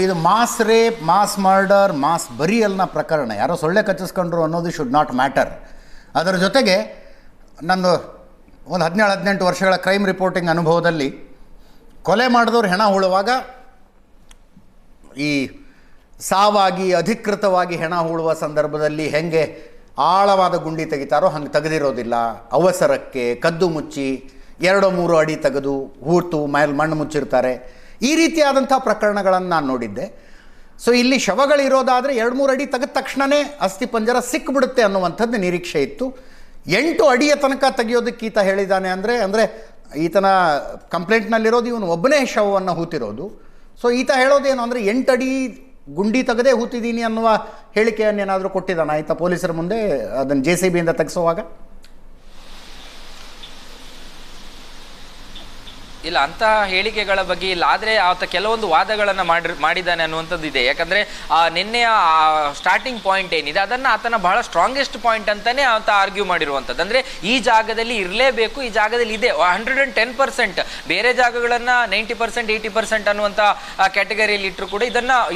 ಇದು mass rape, mass murder, mass ಬರಿಯಲ್ನ ಪ್ರಕರಣ. ಯಾರೋ ಸೊಳ್ಳೆ ಕಚ್ಚಿಸ್ಕೊಂಡ್ರು ಅನ್ನೋದು ಶುಡ್ ನಾಟ್ ಮ್ಯಾಟರ್. ಅದರ ಜೊತೆಗೆ ನಂದು ಒಂದು 17-18 ವರ್ಷಗಳ ಕ್ರೈಮ್ ರಿಪೋರ್ಟಿಂಗ್ ಅನುಭವದಲ್ಲಿ ಕೊಲೆ ಮಾಡಿದವ್ರು ಹೆಣ ಹೂಳುವಾಗ ಈ ಸಾವಾಗಿ ಅಧಿಕೃತವಾಗಿ ಹೆಣ ಹೂಳುವ ಸಂದರ್ಭದಲ್ಲಿ ಹೆಂಗೆ ಆಳವಾದ ಗುಂಡಿ ತೆಗಿತಾರೋ ಹಂಗೆ ತೆಗೆದಿರೋದಿಲ್ಲ. ಅವಸರಕ್ಕೆ ಕದ್ದು ಮುಚ್ಚಿ 2-3 ಅಡಿ ತೆಗೆದು ಹೂತು ಮೇಲೆ ಮಣ್ಣು ಮುಚ್ಚಿರ್ತಾರೆ. ಈ ರೀತಿಯಾದಂಥ ಪ್ರಕರಣಗಳನ್ನು ನಾನು ನೋಡಿದ್ದೆ. ಸೊ ಇಲ್ಲಿ ಶವಗಳಿರೋದಾದರೆ 2-3 ಅಡಿ ತೆಗೆದ ತಕ್ಷಣವೇ ಅಸ್ಥಿಪಂಜರ ಸಿಕ್ಕಿಬಿಡುತ್ತೆ ಅನ್ನುವಂಥದ್ದು ನಿರೀಕ್ಷೆ ಇತ್ತು. 8 ಅಡಿಯ ತನಕ ತೆಗೆಯೋದಕ್ಕೆ ಈತ ಹೇಳಿದ್ದಾನೆ ಅಂದರೆ ಈತನ ಕಂಪ್ಲೇಂಟ್ನಲ್ಲಿರೋದು ಇವನು ಒಬ್ಬನೇ ಶವವನ್ನು ಹೂತಿರೋದು. ಸೊ ಈತ ಹೇಳೋದೇನು ಅಂದರೆ 8 ಅಡಿ ಗುಂಡಿ ತೆಗೆದೇ ಹೂತಿದ್ದೀನಿ ಅನ್ನುವ ಹೇಳಿಕೆಯನ್ನೇನಾದರೂ ಕೊಟ್ಟಿದ್ದಾನೆ ಆಯಿತಾ ಪೊಲೀಸರ ಮುಂದೆ ಅದನ್ನು JCBಯಿಂದ ತೆಗೆಸುವಾಗ? ಇಲ್ಲ, ಅಂತ ಹೇಳಿಕೆಗಳ ಬಗ್ಗೆ ಇಲ್ಲ. ಆದರೆ ಆತ ಕೆಲವೊಂದು ವಾದಗಳನ್ನು ಮಾಡಿದ್ದಾನೆ ಅನ್ನುವಂಥದ್ದು ಇದೆ. ಯಾಕಂದರೆ ನಿನ್ನೆಯ ಸ್ಟಾರ್ಟಿಂಗ್ ಪಾಯಿಂಟ್ ಏನಿದೆ ಅದನ್ನು ಆತನ ಬಹಳ ಸ್ಟ್ರಾಂಗೆಸ್ಟ್ ಪಾಯಿಂಟ್ ಅಂತಲೇ ಆತ ಆರ್ಗ್ಯೂ ಮಾಡಿರುವಂಥದ್ದು. ಅಂದರೆ ಈ ಜಾಗದಲ್ಲಿ ಇರಲೇಬೇಕು, ಈ ಜಾಗದಲ್ಲಿ ಇದೆ 110%. ಬೇರೆ ಜಾಗಗಳನ್ನು 90%, 80% ಅನ್ನುವಂಥ ಕ್ಯಾಟಗರಿಯಲ್ಲಿ ಇಟ್ಟರು ಕೂಡ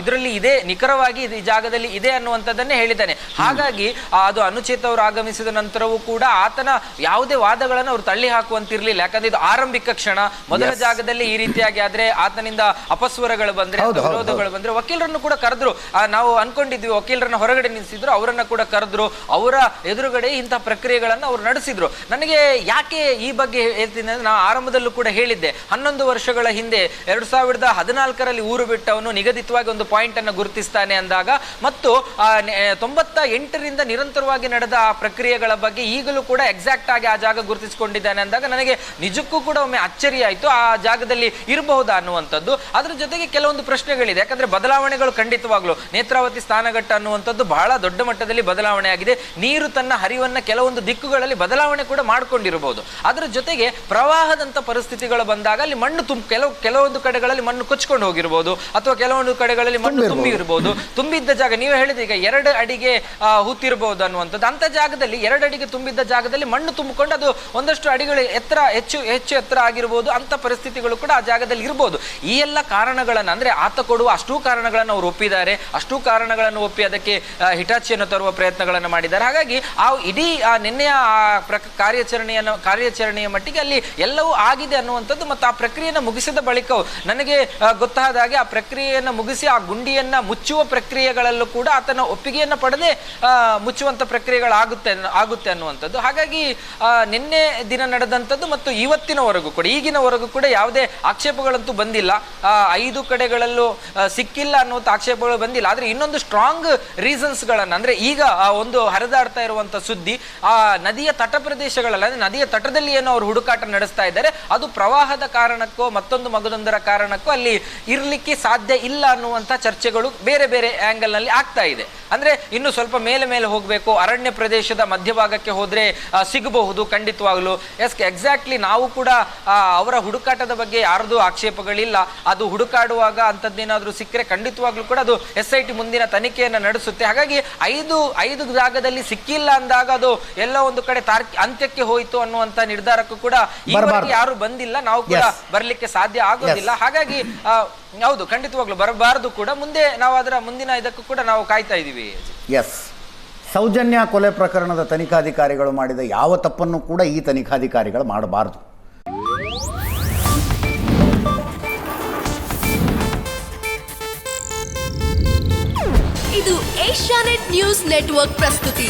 ಇದರಲ್ಲಿ ಇದೆ, ನಿಖರವಾಗಿ ಈ ಜಾಗದಲ್ಲಿ ಇದೆ ಅನ್ನುವಂಥದ್ದನ್ನೇ ಹೇಳಿದ್ದಾನೆ. ಹಾಗಾಗಿ ಅದು ಅನುಚಿತ್ ಅವರು ಆಗಮಿಸಿದ ನಂತರವೂ ಕೂಡ ಆತನ ಯಾವುದೇ ವಾದಗಳನ್ನು ಅವರು ತಳ್ಳಿ ಹಾಕುವಂತಿರಲಿಲ್ಲ. ಯಾಕಂದ್ರೆ ಇದು ಆರಂಭಿಕ ಕ್ಷಣ. ಮೊದಲ ಜಾಗದಲ್ಲಿ ಈ ರೀತಿಯಾಗಿ ಆದ್ರೆ ಆತನಿಂದ ಅಪಸ್ವರಗಳು ಬಂದ್ರೆ, ವಿರೋಧಗಳು ಬಂದ್ರೆ ವಕೀಲರನ್ನು ಕೂಡ ಕರೆದ್ರು. ನಾವು ಅನ್ಕೊಂಡಿದ್ವಿ ವಕೀಲರನ್ನ ಹೊರಗಡೆ ನಿಲ್ಲಿಸಿದ್ರು, ಅವರನ್ನ ಕೂಡ ಕರೆದ್ರು, ಅವರ ಎದುರುಗಡೆ ಇಂತಹ ಪ್ರಕ್ರಿಯೆಗಳನ್ನು ಅವರು ನಡೆಸಿದ್ರು. ನನಗೆ ಯಾಕೆ ಈ ಬಗ್ಗೆ ಹೇಳ್ತೀನಿ ಅಂದ್ರೆ, ನಾ ಆರಂಭದಲ್ಲೂ ಕೂಡ ಹೇಳಿದ್ದೆ, 11 ವರ್ಷಗಳ ಹಿಂದೆ 2014ರಲ್ಲಿ ಊರು ಬಿಟ್ಟವನು ನಿಗದಿತವಾಗಿ ಒಂದು ಪಾಯಿಂಟ್ ಅನ್ನು ಗುರುತಿಸ್ತಾನೆ ಅಂದಾಗ, ಮತ್ತು 98ರಿಂದ ನಿರಂತರವಾಗಿ ನಡೆದ ಆ ಪ್ರಕ್ರಿಯೆಗಳ ಬಗ್ಗೆ ಈಗಲೂ ಕೂಡ ಎಕ್ಸಾಕ್ಟ್ ಆಗಿ ಆ ಜಾಗ ಗುರುತಿಸಿಕೊಂಡಿದ್ದಾನೆ ಅಂದಾಗ ನನಗೆ ನಿಜಕ್ಕೂ ಕೂಡ ಒಮ್ಮೆ ಅಚ್ಚರಿ ಆಯ್ತು. ಆ ಜಾಗದಲ್ಲಿ ಇರಬಹುದಾ ಅನ್ನುವಂಥದ್ದು. ಅದ್ರ ಜೊತೆಗೆ ಕೆಲವೊಂದು ಪ್ರಶ್ನೆಗಳಿದೆ. ಯಾಕಂದ್ರೆ ಬದಲಾವಣೆಗಳು ಖಂಡಿತವಾಗ್ಲು ನೇತ್ರಾವತಿ ಸ್ನಾನಘಟ್ಟ ಅನ್ನುವಂಥದ್ದು ಬಹಳ ದೊಡ್ಡ ಮಟ್ಟದಲ್ಲಿ ಬದಲಾವಣೆ ಆಗಿದೆ. ನೀರು ತನ್ನ ಹರಿವನ್ನ ಕೆಲವೊಂದು ದಿಕ್ಕುಗಳಲ್ಲಿ ಬದಲಾವಣೆ ಕೂಡ ಮಾಡ್ಕೊಂಡಿರಬಹುದು. ಅದರ ಜೊತೆಗೆ ಪ್ರವಾಹದಂತ ಪರಿಸ್ಥಿತಿಗಳು ಬಂದಾಗ ಅಲ್ಲಿ ಮಣ್ಣು ಕೆಲವೊಂದು ಕಡೆಗಳಲ್ಲಿ ಮಣ್ಣು ಕೊಚ್ಕೊಂಡು ಹೋಗಿರ್ಬೋದು, ಅಥವಾ ಕೆಲವೊಂದು ಕಡೆಗಳಲ್ಲಿ ಮಣ್ಣು ತುಂಬಿ ಇರಬಹುದು. ತುಂಬಿದ್ದ ಜಾಗ ನೀವು ಹೇಳಿದ ಈಗ 2 ಅಡಿಗೆ ಹೂತಿರಬಹುದು ಅನ್ನುವಂಥದ್ದು. ಅಂತ ಜಾಗದಲ್ಲಿ 2 ಅಡಿಗೆ ತುಂಬಿದ್ದ ಜಾಗದಲ್ಲಿ ಮಣ್ಣು ತುಂಬಿಕೊಂಡು ಅದು ಒಂದಷ್ಟು ಅಡಿಗಳು ಎತ್ತರ ಹೆಚ್ಚು ಎತ್ತರ ಆಗಿರ್ಬೋದು. ಅಂತ ಪರಿಸ್ಥಿತಿಗಳು ಕೂಡ ಆ ಜಾಗದಲ್ಲಿ ಇರಬಹುದು. ಈ ಎಲ್ಲ ಕಾರಣಗಳನ್ನು ಅಂದ್ರೆ ಆತ ಕೊಡುವ ಅಷ್ಟೂ ಕಾರಣಗಳನ್ನು ಅವರು ಒಪ್ಪಿದ್ದಾರೆ. ಅಷ್ಟೂ ಕಾರಣಗಳನ್ನು ಒಪ್ಪಿ ಅದಕ್ಕೆ ಹಿಟಾಚಿಯನ್ನು ತರುವ ಪ್ರಯತ್ನಗಳನ್ನು ಮಾಡಿದ್ದಾರೆ. ಹಾಗಾಗಿ ಆ ಇಡೀ ನಿನ್ನೆಯ ಕಾರ್ಯಾಚರಣೆಯ ಮಟ್ಟಿಗೆ ಅಲ್ಲಿ ಎಲ್ಲವೂ ಆಗಿದೆ ಅನ್ನುವಂಥದ್ದು. ಮತ್ತು ಆ ಪ್ರಕ್ರಿಯೆಯನ್ನು ಮುಗಿಸಿದ ಬಳಿಕವೂ ನನಗೆ ಗೊತ್ತಾದ ಹಾಗೆ ಆ ಪ್ರಕ್ರಿಯೆಯನ್ನು ಮುಗಿಸಿ ಆ ಗುಂಡಿಯನ್ನ ಮುಚ್ಚುವ ಪ್ರಕ್ರಿಯೆಗಳಲ್ಲೂ ಕೂಡ ಆತನ ಒಪ್ಪಿಗೆಯನ್ನು ಪಡೆದೇ ಮುಚ್ಚುವಂತ ಪ್ರಕ್ರಿಯೆಗಳಾಗುತ್ತೆ ಅನ್ನುವಂಥದ್ದು. ಹಾಗಾಗಿ ನಿನ್ನೆ ದಿನ ನಡೆದಂಥದ್ದು ಮತ್ತು ಇವತ್ತಿನವರೆಗೂ ಕೂಡ ಈಗಿನವರೆಗೂ ಕೂಡ ಯಾವುದೇ ಆಕ್ಷೇಪಗಳಂತೂ ಬಂದಿಲ್ಲ. 5 ಕಡೆಗಳಲ್ಲೂ ಸಿಕ್ಕಿಲ್ಲ ಅನ್ನುವಂಥ ಆಕ್ಷೇಪಗಳು ಬಂದಿಲ್ಲ. ಆದ್ರೆ ಇನ್ನೊಂದು ಸ್ಟ್ರಾಂಗ್ ರೀಸನ್ಸ್ಗಳನ್ನು ಅಂದ್ರೆ ಈಗ ಒಂದು ಹರಿದಾಡ್ತಾ ಇರುವಂತ ಸುದ್ದಿ, ಆ ನದಿಯ ತಟ ಪ್ರದೇಶಗಳಲ್ಲಿ ಅಂದ್ರೆ ನದಿಯ ತಟದಲ್ಲಿ ಏನು ಅವರು ಹುಡುಕಾಟ ನಡೆಸ್ತಾ ಇದ್ದಾರೆ, ಅದು ಪ್ರವಾಹದ ಕಾರಣಕ್ಕೋ ಮತ್ತೊಂದು ಮಗದೊಂದರ ಕಾರಣಕ್ಕೋ ಅಲ್ಲಿ ಇರ್ಲಿಕ್ಕೆ ಸಾಧ್ಯ ಇಲ್ಲ ಅನ್ನುವಂಥ ಚರ್ಚೆಗಳು ಬೇರೆ ಬೇರೆ ಆಂಗಲ್ ನಲ್ಲಿ ಆಗ್ತಾ ಇದೆ. ಅಂದ್ರೆ ಇನ್ನು ಸ್ವಲ್ಪ ಮೇಲೆ ಹೋಗ್ಬೇಕು, ಅರಣ್ಯ ಪ್ರದೇಶದ ಮಧ್ಯಭಾಗಕ್ಕೆ ಹೋದ್ರೆ ಸಿಗಬಹುದು ಖಂಡಿತವಾಗ್ಲು. ಎಕ್ಸಾಕ್ಟ್ಲಿ ನಾವು ಕೂಡ ಅವರ ಹುಡುಕಾಟದ ಬಗ್ಗೆ ಯಾರದು ಆಕ್ಷೇಪಗಳಿಲ್ಲ. ಅದು ಹುಡುಕಾಡುವಾಗ ಅಂತದ್ದೇನಾದ್ರೂ ಸಿಕ್ಕರೆ ಖಂಡಿತವಾಗ್ಲೂ ಕೂಡ ಅದು SIT ಮುಂದಿನ ತನಿಖೆಯನ್ನು ನಡೆಸುತ್ತೆ. ಹಾಗಾಗಿ 5 ಜಾಗದಲ್ಲಿ ಸಿಕ್ಕಿಲ್ಲ ಅಂದಾಗ ಅದು ಎಲ್ಲ ಒಂದು ಕಡೆ ಅಂತ್ಯಕ್ಕೆ ಹೋಯಿತು ಅನ್ನುವಂತ ನಿರ್ಧಾರಕ್ಕೂ ಕೂಡ ಈವರೆಗೆ ಯಾರು ಬಂದಿಲ್ಲ, ನಾವು ಕೂಡ ಬರ್ಲಿಕ್ಕೆ ಸಾಧ್ಯ ಆಗೋದಿಲ್ಲ. ಹಾಗಾಗಿ ಹೌದು, ಖಂಡಿತವಾಗ್ಲೂ ಬರಬಾರದು ಕೂಡ. ಮುಂದೆ ನಾವು ಅದರ ಮುಂದಿನ ಇದಕ್ಕೂ ಕೂಡ ನಾವು ಕಾಯ್ತಾ ಇದೀವಿ. ಎಸ್, ಸೌಜನ್ಯ ಕೊಲೆ ಪ್ರಕರಣದ ತನಿಖಾಧಿಕಾರಿಗಳು ಮಾಡಿದ ಯಾವ ತಪ್ಪನ್ನು ಕೂಡ ಈ ತನಿಖಾಧಿಕಾರಿಗಳು ಮಾಡಬಾರದು. ಇದು ಏಷ್ಯಾನೆಟ್ ನ್ಯೂಸ್ ನೆಟ್ವರ್ಕ್ ಪ್ರಸ್ತುತಿ.